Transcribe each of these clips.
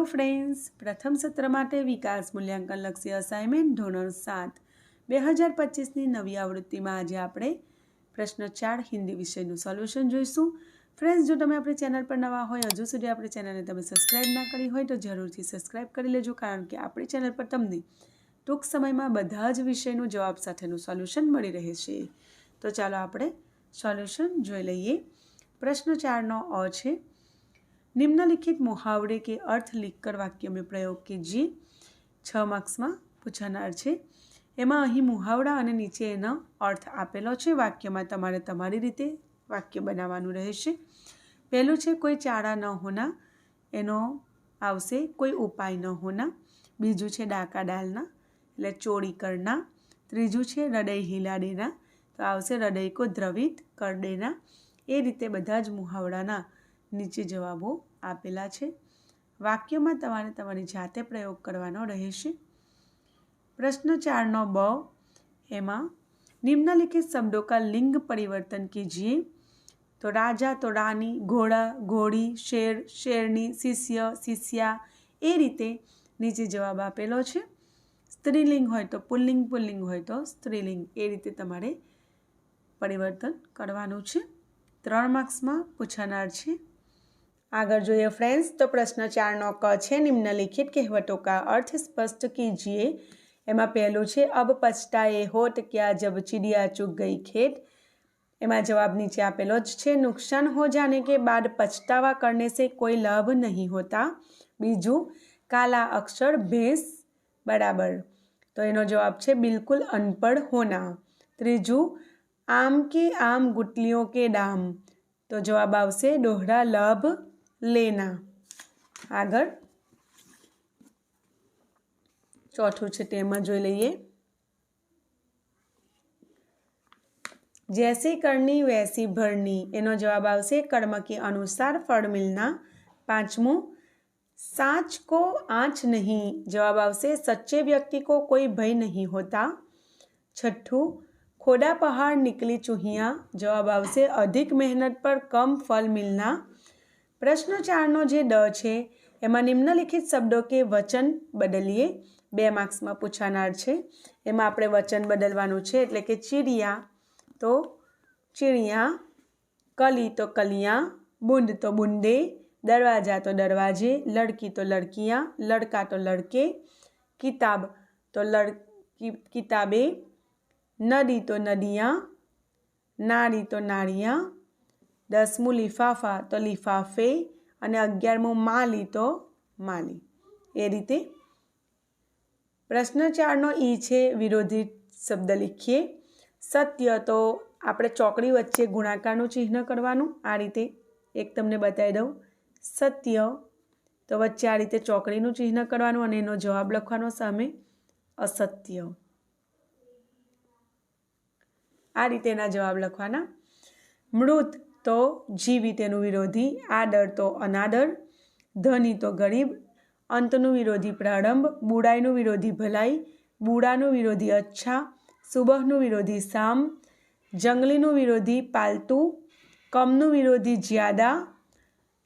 Friends, प्रथम सत्र माटे विकास मूल्यांकन लक्षी असाइनमेंट धोरण 7 2025 नवी आवृत्ति में आज आपणे प्रश्न 4 हिंदी विषयનું सोल्यूशन જોઈશું। फ्रेंड्स, जो તમે આપણી ચેનલ પર નવા હોય, હજુ સુધી આપણી ચેનલને તમે સબસ્ક્રાઇબ ના કરી હોય તો જરૂરથી સબસ્ક્રાઇબ કરી લેજો, કારણ કે આપણી ચેનલ પર તમને ટૂંક સમયમાં બધા જ વિષયનું જવાબ સાથેનું સોલ્યુશન મળી રહેશે। તો ચાલો આપણે સોલ્યુશન જોઈ લઈએ। प्रश्न 4 નો અ છે, निम्नलिखित मुहावरे के अर्थ लिखकर वाक्य में प्रयोग कीजिए। 6 मार्क्स में पूछानार छे। एमां अहीं मुहावरा अने नीचे एनो अर्थ आपेलो छे। वाक्य में तमारे तमारी रीते वाक्य बनावानुं रहेशे। पहेलुं छे कोई चारा न होना, एनो आवशे कोई उपाय न होना। बीजुं छे डाका डालना एटले चोरी करना। त्रीजुं छे हृदय हिला देना, तो आवशे हृदय को द्रवित कर देना। ए रीते बधा ज मुहावराना नीचे जवाबों आपेला छे। वाक्य में तमारे तमारी जाते प्रयोग करवानो रहेशे। प्रश्न 4 नो ब, एमां निम्नलिखित शब्दों का लिंग परिवर्तन कीजिए। तो राजा तो रानी, घोड़ा घोड़ी, शेर शेरनी, शिष्य शिष्या, ए रीते नीचे जवाब आपेलो छे। स्त्रीलिंग होय तो पुल्लिंग, पुल्लिंग होय तो स्त्रीलिंग, ए रीते तमारे परिवर्तन करवानुं छे। 3 मार्क्स में पूछानार छे। आगर जोईए फ्रेंड्स, तो प्रश्न 4 नो क छे, निम्नलिखित कहवतों का अर्थ स्पष्ट कीजिए। एमां पहेलुं छे, अब पछताए होत क्या जब चिड़िया चुग गई खेत। एमां जवाब नीचे आपेलो ज छे, नुकसान हो जाने के बाद पछतावा करने से कोई लाभ नहीं होता। बीजू, काला अक्षर भैंस बराबर, तो एनो जवाब छे बिल्कुल अनपढ़ होना। त्रीजू, आम के आम गुटलियों के दाम, तो जवाब आवशे दोहरा लाभ लेना। आगर चौथुं छे तेमां जोई लईए, जैसी करनी वैसी भरनी, एनो जवाब आवशे कर्म के अनुसार फल मिलना। पांचमू, सांच को आँच नहीं, जवाब आवशे सच्चे व्यक्ति को कोई भय नहीं होता। छठ्ठू, खोदा पहाड़ निकली चूहिया, जवाब आवशे अधिक मेहनत पर कम फल मिलना। प्रश्न 4 नो जे ड छे, एमां निम्नलिखित शब्दों के वचन बदलिए। 2 मार्क्स में पूछानार छे। एमां आपणे वचन बदलवानुं छे, एटले के चिड़िया तो चिड़िया, कली तो कलियाँ, बूंद तो बूंदे, दरवाजा तो दरवाजे, लड़की तो लड़कियाँ, लड़का तो लड़के, किताब तो किताबें, नदी तो नदियाँ, नारी तो नारियाँ, 10मू लिफाफा तो लिफाफे, अने 11मू माली तो माली। ए रीते प्रश्न 4 नो ई छे, विरोधी शब्द लिखिए। सत्य तो आपणे चौकड़ी वच्चे गुणाकारनुं चिन्ह करवानुं। आ रीते एक तमने बतावी दऊं, सत्य तो वच्चे आ रीते चौकड़ीनुं चिन्ह करवानुं अने एनो जवाब लखवानो सामे असत्य। आ रीते एना जवाब लखवाना। मृत तो जीवित, एनु विरोधी। आदर तो अनादर, धनी तो गरीब, अंतनु विरोधी प्रारंभ, बुराईनु विरोधी भलाई, बूढ़ानु विरोधी अच्छा, सुबहनु विरोधी शाम, जंगलीनु विरोधी पालतू, कमनु विरोधी ज्यादा,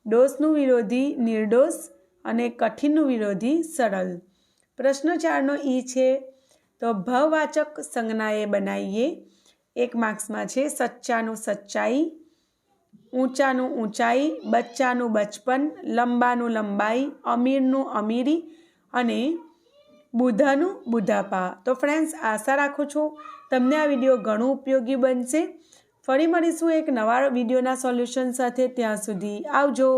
दोषनु विरोधी निर्दोष, अने कठिननु विरोधी सरल। प्रश्न 4 नो ई छे, तो भवाचक संज्ञाए बनाईए। 1 मार्क्स में छे, सच्चानु सच्चाई, ऊंचानु ऊंचाई, बच्चानु बचपन, लंबानु लंबाई, अमीरनु अमीरी, अने बुधानु बुढ़ापा। तो फ्रेंड्स, आशा राखुं छुं तमने आ विडियो घणो उपयोगी बनशे। फरी मळीशुं एक नवा विडियोना सोल्यूशन साथे। त्यां सुधी आवजो।